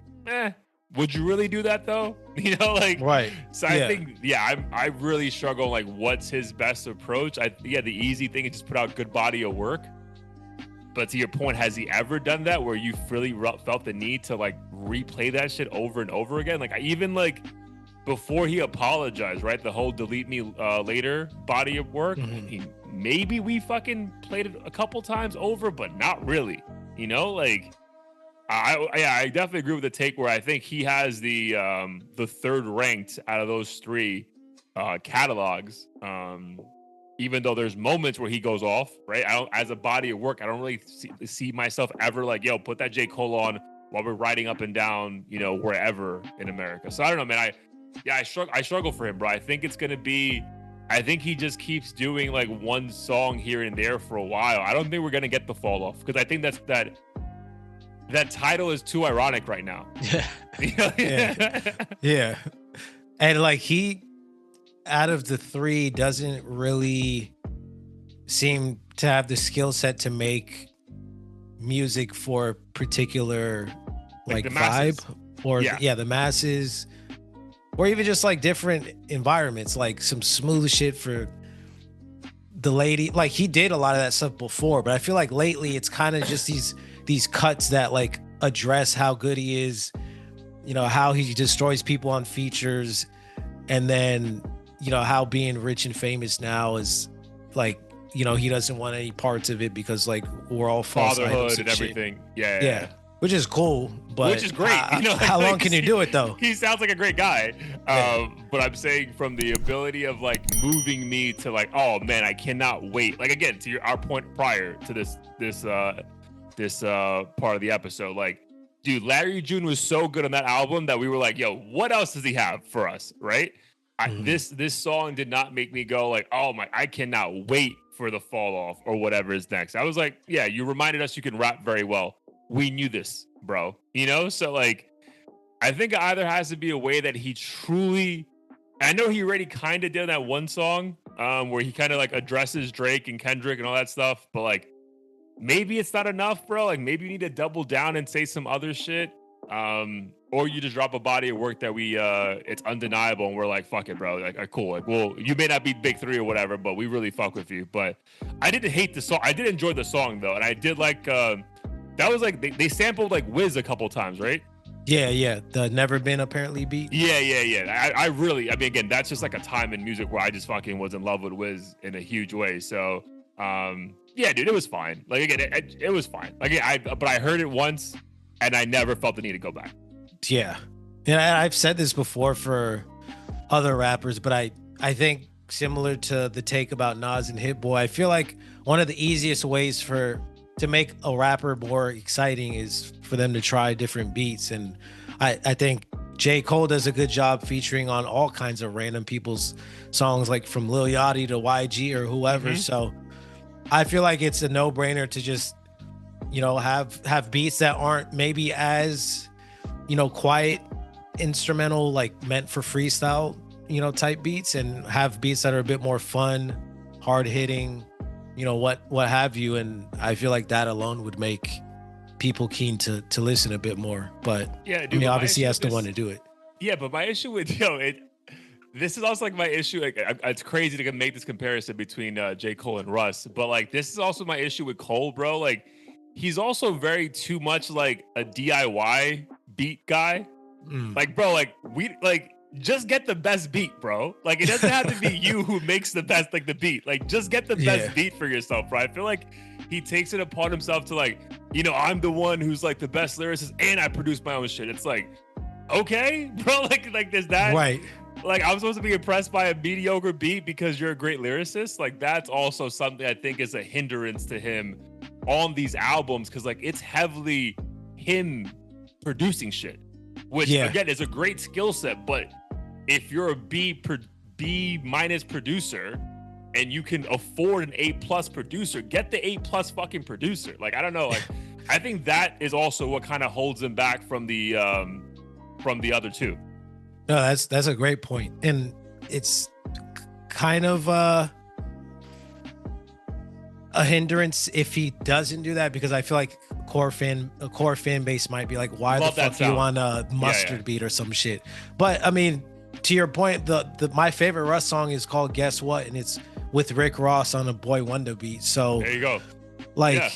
would you really do that though? Like, Right. so I think, yeah, I really struggle. Like, what's his best approach? The easy thing is just put out good body of work. But to your point, has he ever done that where you really felt the need to like replay that shit over and over again? Like, I even like before he apologized, right? The whole delete me later body of work. Maybe we fucking played it a couple times over, but not really, like. I definitely agree with the take where I think he has the third ranked out of those three catalogs. Even though there's moments where he goes off, right? As a body of work, I don't really see myself ever like, yo, put that J. Cole on while we're riding up and down, wherever in America. So I don't know, man. I struggle for him, bro. I think he just keeps doing like one song here and there for a while. I don't think we're gonna get the fall off, because I think that title is too ironic right now. Yeah. You know? Yeah. Yeah. And like he, out of the three, doesn't really seem to have the skill set to make music for a particular Like like the vibe masses. or Yeah. yeah, the masses, or even just like different environments, like some smooth shit for the lady. Like he did a lot of that stuff before, but I feel like lately it's kind of just these cuts that like address how good he is, you know, how he destroys people on features, and then, you know, how being rich and famous now is like, you know, he doesn't want any parts of it because like we're all false idols Fatherhood and and shit. everything. Yeah. Yeah, which is cool, but Which is great. You know, how long can you do it though? He sounds like a great guy. Yeah. But I'm saying from the ability of like moving me to like, oh man, I cannot wait. Like again, to our point prior to this part of the episode, like, dude, Larry June was so good on that album that we were like, yo, what else does he have for us, right? Mhm. This song did not make me go like, oh my, I cannot wait for the fall off or whatever is next. I was like, yeah, you reminded us you can rap very well. We knew this, bro. You know, so like, I think it either has to be a way that he truly. I know he already kind of did that one song, where he kind of like addresses Drake and Kendrick and all that stuff, but like maybe it's not enough, bro. Like maybe you need to double down and say some other shit. Or you just drop a body of work that we it's undeniable and we're like, fuck it, bro. Like, cool. Like, well, you may not be big three or whatever, but we really fuck with you. But I didn't hate the song. I did enjoy the song though, and I did like that was like they sampled like Wiz a couple times, right? Yeah, the Never Been apparently beat. Yeah. I really, I mean, again, that's just like a time in music where I just fucking was in love with Wiz in a huge way. So, yeah, dude, it was fine. Like again, it was fine. Like but I heard it once, and I never felt the need to go back. Yeah. And I've said this before for other rappers, but I think similar to the take about Nas and Hit Boy, I feel like one of the easiest ways to make a rapper more exciting is for them to try different beats. And I think J. Cole does a good job featuring on all kinds of random people's songs, like from Lil Yachty to YG or whoever. Mhm. So I feel like it's a no-brainer to just, you know, have beats that aren't maybe as, you know, quiet instrumental, like meant for freestyle, you know, type beats, and have beats that are a bit more fun, hard hitting, you know, what have you. And I feel like that alone would make people keen to listen a bit more. But Yeah, I dude. mean, But my obviously he issue has with to want this, to do it. yeah, but my issue with this is also like my issue. Like, it's crazy to make this comparison between J. Cole and Russ, but like this is also my issue with Cole, bro. Like he's also very too much like a DIY beat guy. Mm. Like, bro, like we like just get the best beat, bro. Like it doesn't have to be you who makes the best like the beat. Like just get the Yeah. best beat for yourself, bro. I feel like he takes it upon himself to like, you know, I'm the one who's like the best lyricist and I produce my own shit. It's like, okay, bro, like there's that. Right. Like I'm supposed to be impressed by a mediocre beat because you're a great lyricist. Like that's also something I think is a hindrance to him on these albums, because like it's heavily him producing shit, which Yeah. again is a great skill set. But if you're a B minus producer and you can afford an A plus producer, get the A plus fucking producer. Like I don't know, like I think that is also what kind of holds him back from the other two. No, that's a great point. And it's kind of a hindrance if he doesn't do that, because I feel like a core fan base might be like, why Love the that fuck do you sound. want a mustard yeah. beat or some shit? But I mean, to your point, the my favorite Russ song is called Guess What, and it's with Rick Ross on a Boy Wonder beat. So There you go. like Yeah.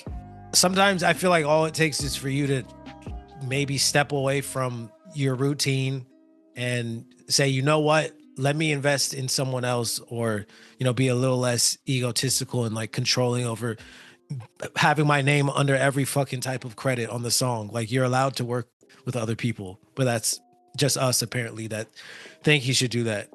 sometimes I feel like all it takes is for you to maybe step away from your routine and say, you know what, let me invest in someone else, or, you know, be a little less egotistical and like controlling over having my name under every fucking type of credit on the song. Like you're allowed to work with other people, but that's just us apparently that think he should do that.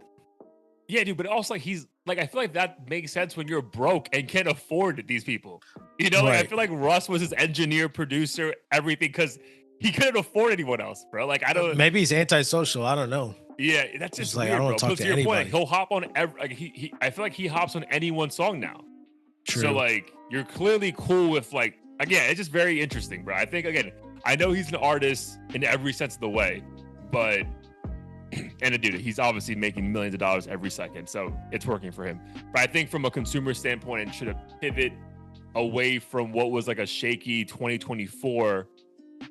Yeah, dude, but also like he's like, I feel like that makes sense when you're broke and can't afford these people. You know, like I Right. feel like Russ was his engineer, producer, everything, because he couldn't afford anyone else, bro. Like I don't. Maybe he's antisocial. I don't know. Yeah, that's He's just like, I weird, don't bro. wanna talk But to to your point, like, anybody. he'll hop on every. Like he, I feel like he hops on anyone's song now. True. So like, you're clearly cool with like. Again, it's just very interesting, bro. I think again, I know he's an artist in every sense of the way, but and dude, he's obviously making millions of dollars every second, so it's working for him. But I think from a consumer standpoint, it should have pivot away from what was like a shaky 2024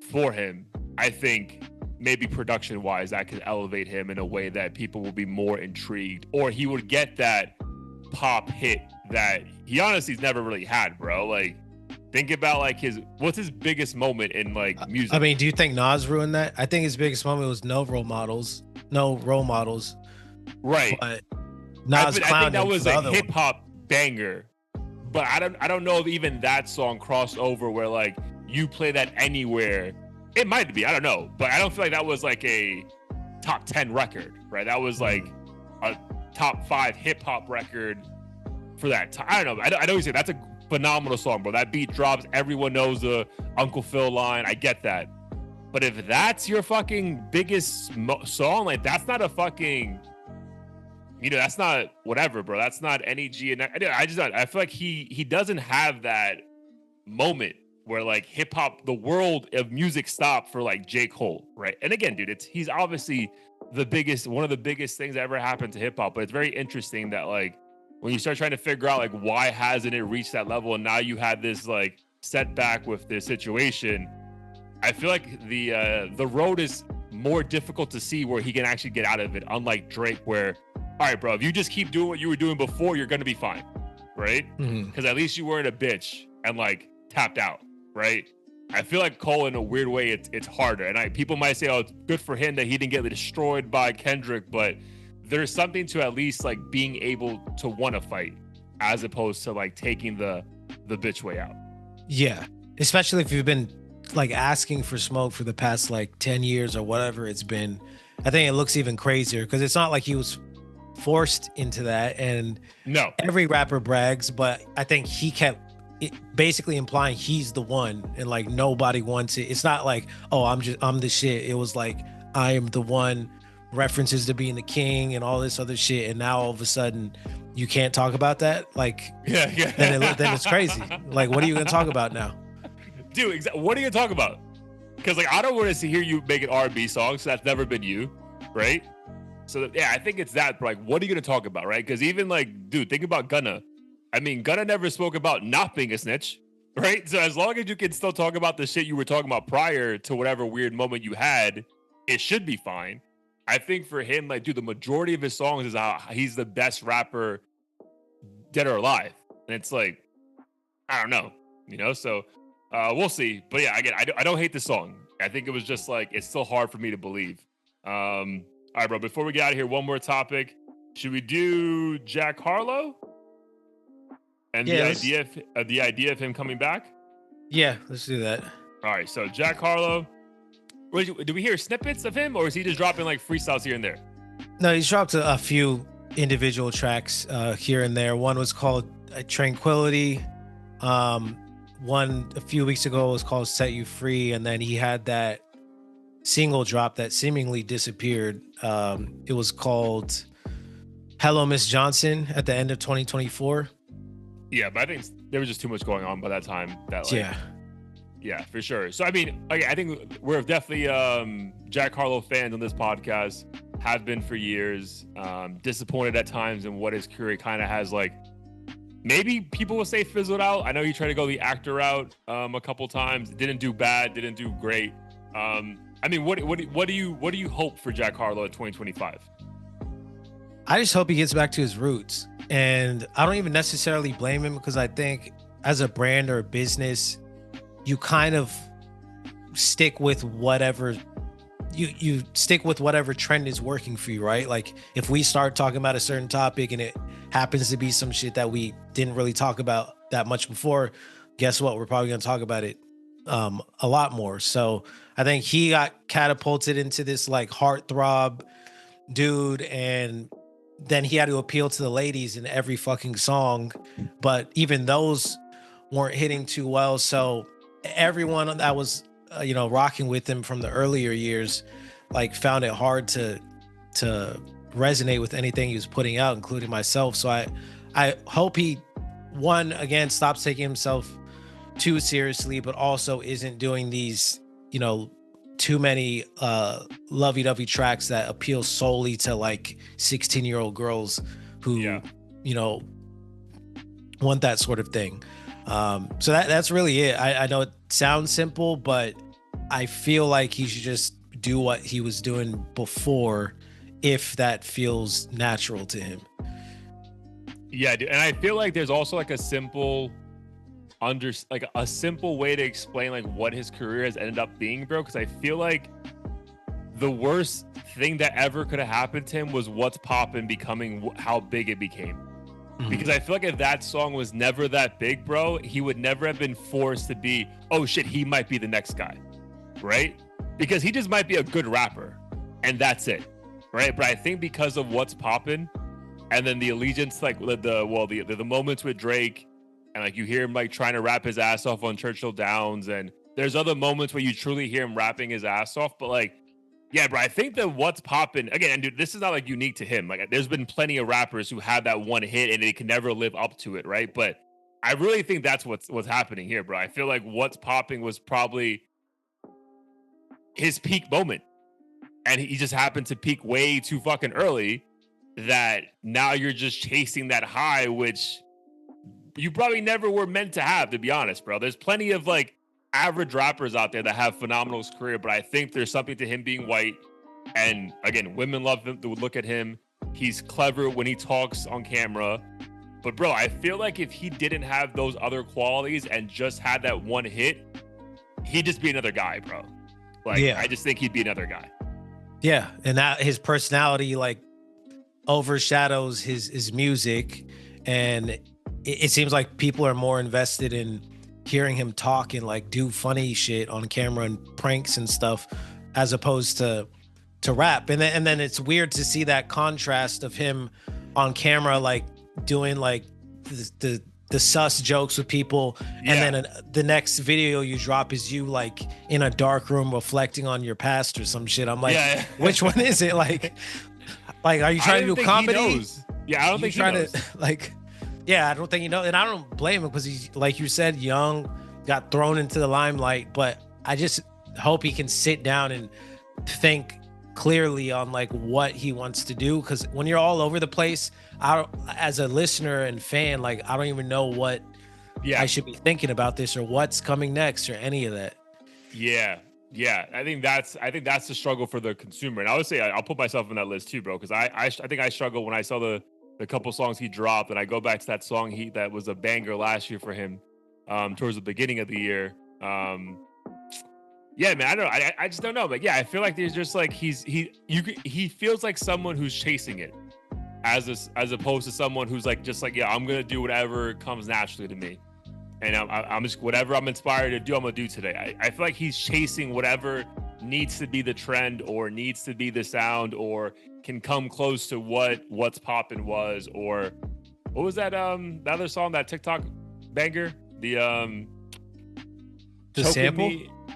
for him. I think maybe production wise, that could elevate him in a way that people will be more intrigued, or he would get that pop hit that he honestly's never really had, bro. Like, think about like what's his biggest moment in like music? I mean, do you think Nas ruined that? I think his biggest moment was no role models. Right. But Nas I think that was a hip hop banger. But I don't know if even that song crossed over where like you play that anywhere. It might be, I don't know, but I don't feel like that was like a top 10 record, right? That was like a top 5 hip hop record for that time. I don't know. I know you say that's a phenomenal song, bro. That beat drops. Everyone knows the Uncle Phil line. I get that. But if that's your fucking biggest song, like that's not a fucking, that's not whatever, bro. That's not NEG. And I feel like he doesn't have that moment where like hip hop, the world of music stopped for like J.Cole, right? And again, dude, he's obviously one of the biggest things that ever happened to hip hop. But it's very interesting that like when you start trying to figure out like why hasn't it reached that level, and now you had this like setback with this situation, I feel like the road is more difficult to see where he can actually get out of it. Unlike Drake, where all right, bro, if you just keep doing what you were doing before, you're gonna be fine, right? Because at least you weren't a bitch and like tapped out. Right, I feel like Cole, in a weird way, it's harder. And people might say, "Oh, it's good for him that he didn't get destroyed by Kendrick," but there's something to at least like being able to want to fight, as opposed to like taking the bitch way out. Yeah, especially if you've been like asking for smoke for the past like 10 years or whatever it's been. I think it looks even crazier because it's not like he was forced into that. And no, every rapper brags, but I think he kept basically implying he's the one, and like nobody wants it. It's not like, oh, I'm the shit. It was like, I am the one, references to being the king and all this other shit. And now all of a sudden you can't talk about that. Like, yeah. Then it's crazy. Like, what are you gonna talk about now, dude? What are you gonna talk about? Because like I don't want to hear you make an R&B song. So that's never been you, right? So yeah, I think it's that. Like, what are you gonna talk about, right? Because even like, dude, think about Gunna. I mean, Gunna never spoke about not being a snitch, right? So as long as you can still talk about the shit you were talking about prior to whatever weird moment you had, it should be fine. I think for him, like, dude, the majority of his songs is how he's the best rapper, dead or alive. And it's like, I don't know, so we'll see. But yeah, again, I don't hate the song. I think it was just like, it's still hard for me to believe. All right, bro, before we get out of here, one more topic. Should we do Jack Harlow? And the idea of him coming back? Yeah, let's do that. All right, so Jack Harlow. Do we hear snippets of him, or is he just dropping like freestyles here and there? No, he's dropped a few individual tracks here and there. One was called Tranquility. One a few weeks ago was called Set You Free, and then he had that single drop that seemingly disappeared. It was called Hello, Miss Johnson at the end of 2024. Yeah, but I think there was just too much going on by that time. That like, yeah, for sure. So I mean, I think we're definitely Jack Harlow fans on this podcast. Have been for years. Disappointed at times in what his career kind of has like. Maybe people will say fizzled out. I know he tried to go the actor route a couple times. Didn't do bad. Didn't do great. I mean, what do you hope for Jack Harlow at 2025? I just hope he gets back to his roots. And I don't even necessarily blame him, because I think as a brand or a business, you kind of stick with whatever you stick with whatever trend is working for you, right? Like if we start talking about a certain topic and it happens to be some shit that we didn't really talk about that much before, guess what? We're probably going to talk about it a lot more. So I think he got catapulted into this like heartthrob dude, and then he had to appeal to the ladies in every fucking song, but even those weren't hitting too well. So everyone that was rocking with him from the earlier years like found it hard to resonate with anything he was putting out, including myself. So I hope he again stops taking himself too seriously, but also isn't doing these you know, too many lovey-dovey tracks that appeal solely to like 16-year-old girls who, Yeah. you know, want that sort of thing. So that's really it. I know it sounds simple, but I feel like he should just do what he was doing before if that feels natural to him. Yeah, dude. And I feel like there's also like a simple like a simple way to explain like what his career has ended up being, bro. Because I feel like the worst thing that ever could have happened to him was What's Poppin' becoming how big it became. Because I feel like if that song was never that big, bro, he would never have been forced to be, oh shit, he might be the next guy, right? Because he just might be a good rapper, and that's it, right? But I think because of What's Poppin', and then the allegiance, like the moments with Drake, and like you hear him like trying to rap his ass off on Churchill Downs, and there's other moments where you truly hear him rapping his ass off, but like, yeah, bro, I think that What's Poppin', again, and dude, this is not like unique to him. Like, there's been plenty of rappers who have that one hit and they can never live up to it, right? But I really think that's what's happening here, bro. I feel like What's Popping was probably his peak moment, and he just happened to peak way too fucking early. That now you're just chasing that high, which you probably never were meant to have, to be honest, bro. There's plenty of like average rappers out there that have phenomenal career, but I think there's something to him being white. And again, women love him to look at him. He's clever when he talks on camera. But bro, I feel like if he didn't have those other qualities and just had that one hit, he'd just be another guy, bro. Like, yeah. I just think he'd be another guy. Yeah, and that his personality like overshadows his music, and it seems like people are more invested in hearing him talk and like do funny shit on camera and pranks and stuff as opposed to rap. And then it's weird to see that contrast of him on camera like doing like the sus jokes with people, and then the next video you drop is you like in a dark room reflecting on your past or some shit. I'm like, which one is it? Like are you trying to do comedy? Yeah, I don't think he knows. To like, yeah, I don't think you know, and I don't blame him because he's, like you said, young, got thrown into the limelight. But I just hope he can sit down and think clearly on like what he wants to do, because when you're all over the place, as a listener and fan, like I don't even know what I should be thinking about this or what's coming next or any of that. Yeah. I think that's the struggle for the consumer, and I would say I'll put myself in that list too, bro, because I think I struggle when I saw the couple songs he dropped, and I go back to that song that was a banger last year for him, towards the beginning of the year. Yeah, man, I don't know. I just don't know. But yeah, I feel like there's just like he feels like someone who's chasing it, as opposed to someone who's like just like, yeah, I'm gonna do whatever comes naturally to me, and I'm just whatever I'm inspired to do, I'm gonna do today. I feel like he's chasing whatever needs to be the trend or needs to be the sound or can come close to What's Poppin' was, or what was that the other song, that TikTok banger, the sample.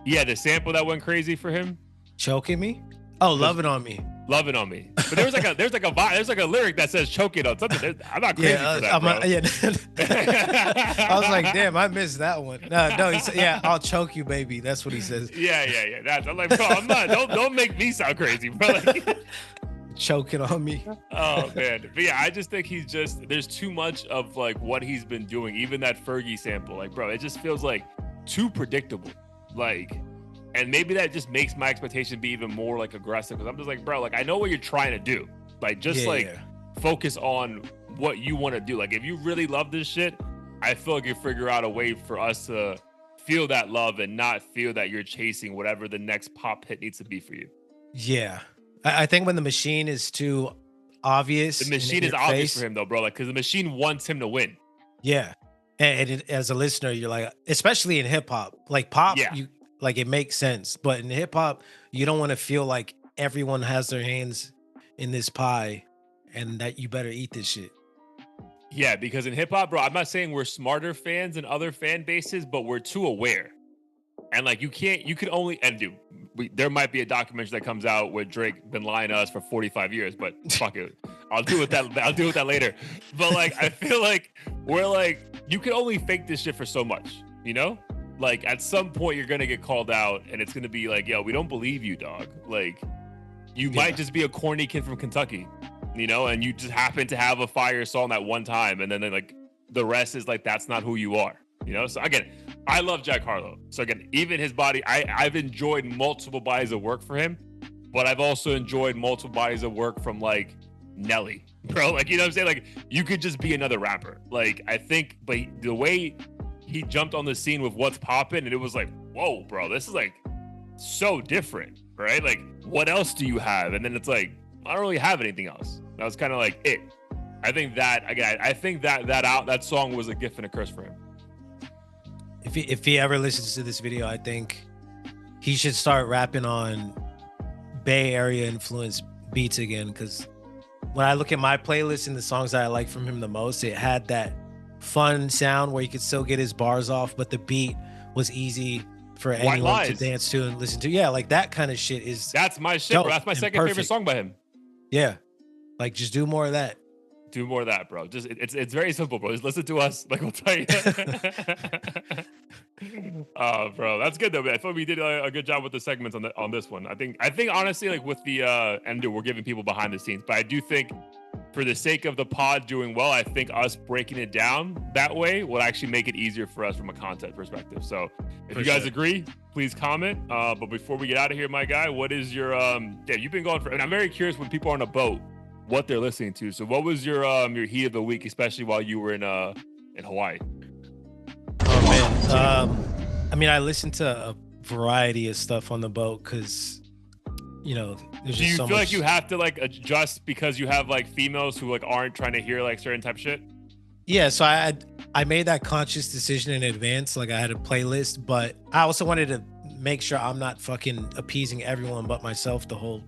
Yeah, the sample that went crazy for him. Choking me? Oh, Love It On Me. Love It On Me. But there's like a lyric that says choke it on something. I'm not crazy for that, bro. I was like, damn, I missed that one. No, he said, yeah, I'll choke you, baby. That's what he says. Yeah. I'm like, bro, I'm not. Don't make me sound crazy, bro. Like, choking on me. Oh man. But yeah, I just think there's too much of like what he's been doing. Even that Fergie sample, like, bro, it just feels like too predictable. Like, and maybe that just makes my expectation be even more like aggressive, because I'm just like, bro, like I know what you're trying to do. Like, just focus on what you want to do. Like, if you really love this shit, I feel like you figure out a way for us to feel that love and not feel that you're chasing whatever the next pop hit needs to be for you. Yeah. I think when the machine is too obvious, the machine is obvious for him though, bro. Like, because the machine wants him to win. Yeah. And as a listener, you're like, especially in hip hop, like pop, you like it makes sense. But in hip hop, you don't want to feel like everyone has their hands in this pie and that you better eat this shit. Yeah, because in hip hop, bro, I'm not saying we're smarter fans than other fan bases, but we're too aware. And like you could only, and dude, there might be a documentary that comes out where Drake been lying to us for 45 years, but fuck it. I'll deal with that later. But like, I feel like we're like, you can only fake this shit for so much, you know? Like at some point you're gonna get called out, and it's gonna be like, yo, we don't believe you, dog. Like you might just be a corny kid from Kentucky, and you just happen to have a fire song that one time, and then like the rest is like that's not who you are. So again, I love Jack Harlow. So again, even his body, I've enjoyed multiple bodies of work for him, but I've also enjoyed multiple bodies of work from like Nelly, bro. Like, what I'm saying? Like, you could just be another rapper. Like, I think, but the way he jumped on the scene with What's Poppin', and it was like, whoa, bro, this is like so different, right? Like, what else do you have? And then it's like, I don't really have anything else. That was kind of like it. I think that song was a gift and a curse for him. If he ever listens to this video, I think he should start rapping on Bay Area influenced beats again. Because when I look at my playlist and the songs that I like from him the most, it had that fun sound where he could still get his bars off, but the beat was easy for anyone to dance to and listen to. Yeah, like that kind of shit that's my shit, bro. That's my second favorite song by him. Yeah, like just do more of that. Do more of that, bro. Just it's very simple, bro. Just listen to us, like we'll tell you. Bro, that's good though, man. I thought we did a good job with the segments on this one. I think honestly, like with the and we're giving people behind the scenes, but I do think for the sake of the pod doing well, I think us breaking it down that way will actually make it easier for us from a content perspective. So if you guys agree, please comment. But before we get out of here, my guy, what is your you've been going for, and I'm very curious when people are on a boat what they're listening to. So what was your heat of the week, especially while you were in Hawaii? Oh man. I mean, I listened to a variety of stuff on the boat because there's do you feel like you have to like adjust because you have like females who like aren't trying to hear like certain type of shit? Yeah, so I made that conscious decision in advance. Like I had a playlist, but I also wanted to make sure I'm not fucking appeasing everyone but myself the whole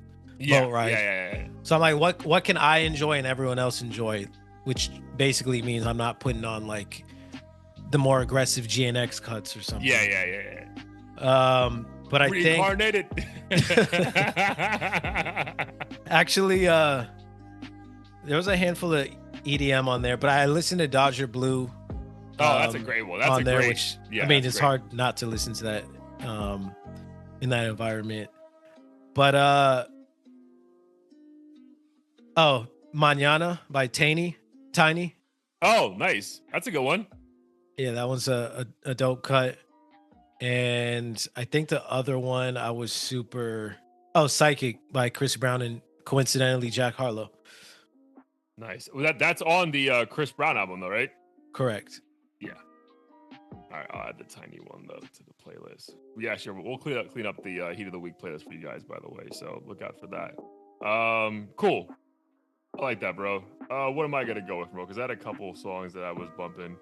boat ride. Yeah. So I'm like, what can I enjoy and everyone else enjoy? Which basically means I'm not putting on like the more aggressive GNX cuts or something. Yeah. But I think reincarnated. Actually, there was a handful of EDM on there, but I listened to Dodger Blue. That's a great one. That's on a there, great. Which yeah, I mean, it's hard not to listen to that in that environment. But Mañana by Tiny. Oh, nice. That's a good one. Yeah, that one's a dope cut. And I think the other one I was super Psychic by Chris Brown and coincidentally Jack Harlow. Nice. Well, that's on the Chris Brown album though, right? Correct. Yeah. All right, I'll add the Tiny one though to the playlist. Yeah, sure. We'll clean up the Heat of the Week playlist for you guys, by the way. So look out for that. Cool. I like that, bro. What am I gonna go with, bro? Because I had a couple songs that I was bumping.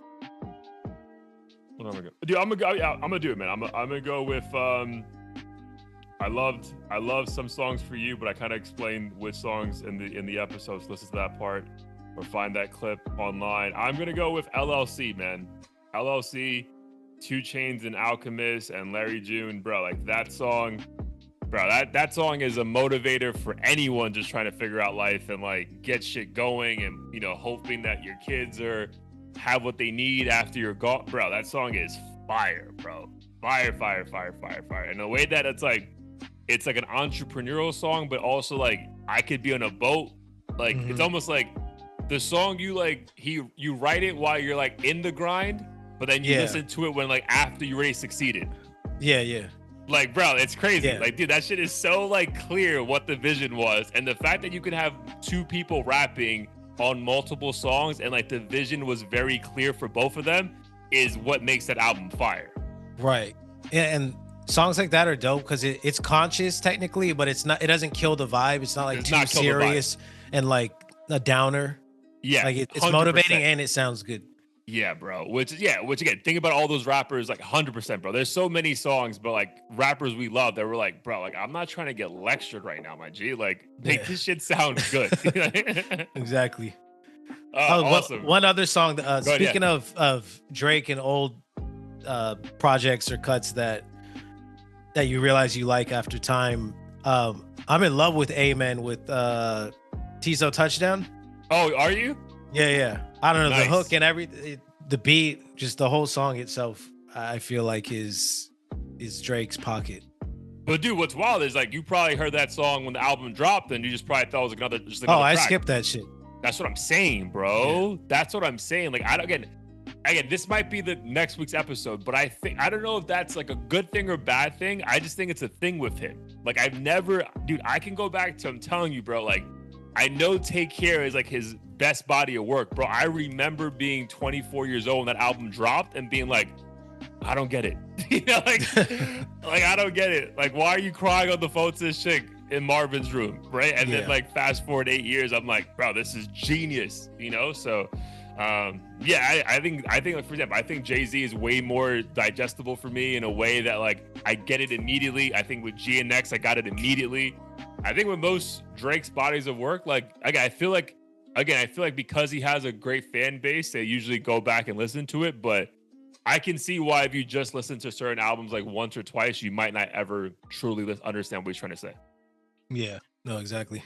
What am I gonna do? I'm gonna do it, man. I'm gonna go with I love some songs for you, but I kind of explained which songs in the episodes. Listen to that part or find that clip online. I'm gonna go with LLC, man. LLC, 2 Chainz and Alchemist and Larry June, bro. Like that song, bro. That song is a motivator for anyone just trying to figure out life and like get shit going and hoping that your kids have what they need after you're gone, bro. That song is fire, bro. Fire. And the way that it's like an entrepreneurial song, but also like I could be on a boat. Like It's almost like the song you write it while you're like in the grind, but then you listen to it when like after you already succeeded. Yeah. Like, bro, it's crazy. Yeah. Like, dude, that shit is so like clear what the vision was, and the fact that you can have 2 people rapping on multiple songs and like the vision was very clear for both of them is what makes that album fire. Right. And songs like that are dope because it's conscious technically, but it doesn't kill the vibe. It's not like too serious and like a downer. Yeah. Like it's motivating and it sounds good. Yeah, bro. Which again, think about all those rappers, like 100%, bro. There's so many songs, but like rappers we love that were like, bro, like I'm not trying to get lectured right now, my G. Like, make this shit sound good. Exactly. Awesome. One other song. Speaking of Drake and old projects or cuts that you realize you like after time. I'm in love with Amen with Tizo Touchdown. Oh, are you? Yeah. I don't know, nice. The hook and the beat, just the whole song itself. I feel like is Drake's Pocket. But dude, what's wild is like you probably heard that song when the album dropped, and you just probably thought it was another Oh, I track. skipped that shit. That's what I'm saying, bro. Yeah. That's what I'm saying. Like, I don't again, this might be the next week's episode, but I don't know if that's like a good thing or bad thing. I just think it's a thing with him. Like, dude, I can go back to, I'm telling you, bro, like, I know Take Care is like his best body of work, bro. I remember being 24 years old when that album dropped and being like, I don't get it. You know, like I don't get it. Like, why are you crying on the phone to this chick in Marvin's room, right? And then like fast forward 8 years, I'm like, bro, this is genius, you know? So I think like, for example, I think Jay-Z is way more digestible for me in a way that like I get it immediately. I think with GNX, I got it immediately. I think with most Drake's bodies of work, like I feel like because he has a great fan base, they usually go back and listen to it, but I can see why if you just listen to certain albums like once or twice, you might not ever truly understand what he's trying to say. Yeah, no, exactly.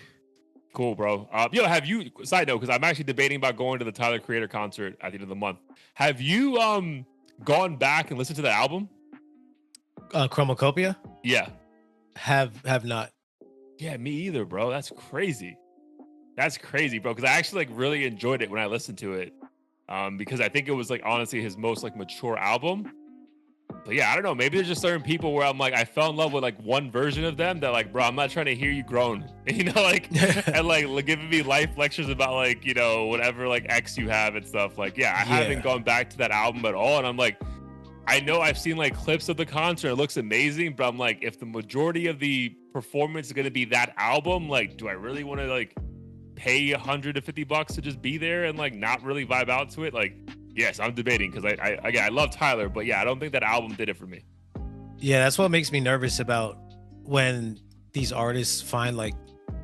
Cool, bro. Have you, side note, because I'm actually debating about going to the Tyler Creator concert at the end of the month. Have you gone back and listened to the album? Chromacopia? Yeah. Have not. Yeah, me either, bro. That's crazy. That's crazy, bro. Because I actually like really enjoyed it when I listened to it. Because I think it was like honestly his most like mature album. But yeah, I don't know. Maybe there's just certain people where I'm like, I fell in love with like one version of them that like, bro, I'm not trying to hear you groan, you know, like, and like giving me life lectures about like, you know, whatever like ex you have and stuff. Like, I haven't gone back to that album at all. And I'm like, I know I've seen like clips of the concert. It looks amazing, but I'm like, if the majority of the performance is going to be that album, like, do I really want to like pay $150 to just be there and like not really vibe out to it? Like, yes, I'm debating because I love Tyler, but yeah, I don't think that album did it for me. Yeah, that's what makes me nervous about when these artists find like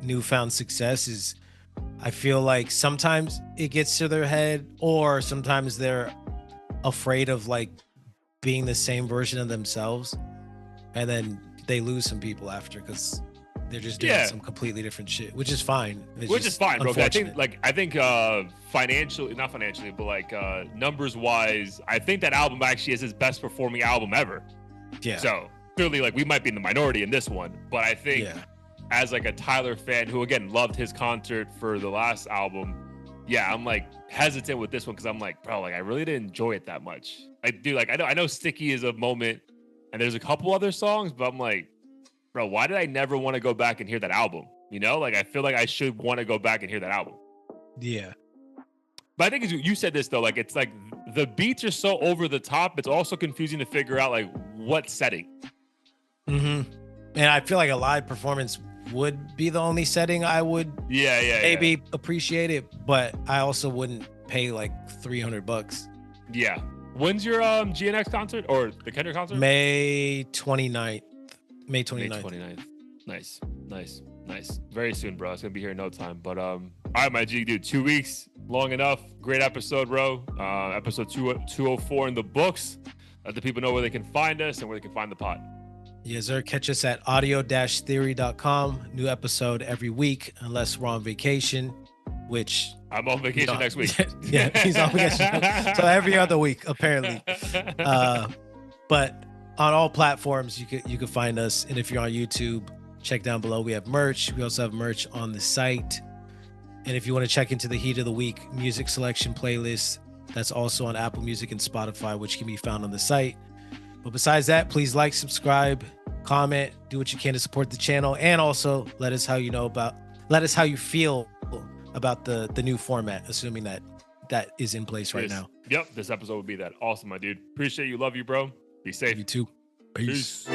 newfound success is I feel like sometimes it gets to their head or sometimes they're afraid of like being the same version of themselves and then they lose some people after because they're just doing some completely different shit, which is fine. Which is fine, bro. I think financially, not financially, but like numbers wise, I think that album actually is his best performing album ever. Yeah. So clearly, like we might be in the minority in this one, but I think as like a Tyler fan who again loved his concert for the last album, I'm like hesitant with this one because I'm like, bro, like I really didn't enjoy it that much. I know Sticky is a moment, and there's a couple other songs, but I'm like, bro, why did I never want to go back and hear that album? You know, like I feel like I should want to go back and hear that album. Yeah. But I think you said this though, like it's like the beats are so over the top. It's also confusing to figure out like what setting. Mm-hmm. And I feel like a live performance would be the only setting I would maybe appreciate it, but I also wouldn't pay like $300. Yeah. When's your GNX concert or the Kendrick concert? May 29th. May 29th. Nice. Very soon, bro. It's gonna be here in no time. But all right, my G, dude. 2 weeks, long enough. Great episode, bro. Episode 204 in the books. Let the people know where they can find us and where they can find the pod. Yes, sir. Catch us at audio-theory.com. New episode every week, unless we're on vacation, which I'm on vacation next week. Yeah, he's on vacation. So every other week, apparently. But on all platforms, you can find us. And if you're on YouTube, check down below. We have merch. We also have merch on the site. And if you want to check into the Heat of the Week music selection playlist, that's also on Apple Music and Spotify, which can be found on the site. But besides that, please like, subscribe, comment, do what you can to support the channel, and also let us how you feel about the new format, assuming that is in place right now. Yep, this episode will be that. Awesome, my dude. Appreciate you. Love you, bro. Be safe. You too. Peace.